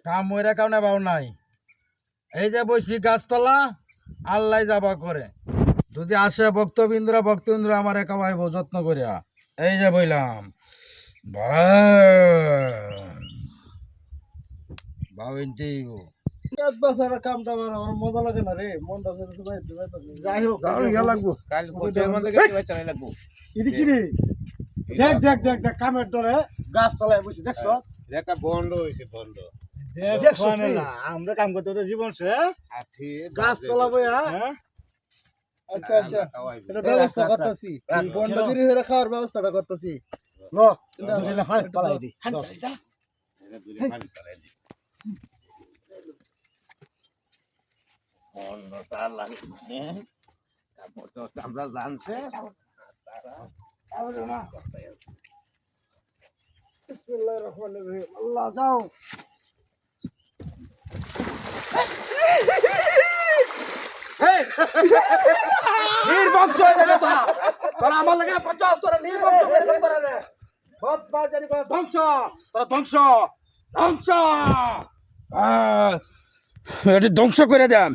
কাম মইরা কামনে পাও নাই। এই যে বসি গাছতলা আল্লাহ যাবা করে, যদি আসে ভক্তবৃন্দ আমার খাওয়াইব যত্ন করিয়া। এই যে বইলাম ভাবিনটি কাম আমার মজা লাগে না রে, মনটা যাই হোক লাগবো। এটি কি রে? দেখ দেখ দেখ দেখ কামের ধরে গাছ তলায় বসে দেখছ? একটা বন্ধ হয়েছে বন্ধ। দেখছ না আমরা কাম করতে তো জীবন শেষ, গাছ তলা বইয়া। আচ্ছা আচ্ছা, এটা ব্যবস্থা করতেছি, বন্ধগিরি হয়ে খাওয়ার ব্যবস্থাটা করতেছি। ল পালাই দি আমরা জানছে বিসমিল্লাহির রহমানির রহিম। আল্লাহ যাও নির্বংশ হয়ে যাবে তোরা। তোরা আমার লাগে পঞ্চাশ, তোরা নির্বংশ হয়ে যাবে তোরা রে। বদমাশ জানি করে ধ্বংস, তোরা ধ্বংস ধ্বংস। এটি ধ্বংস করে দেন।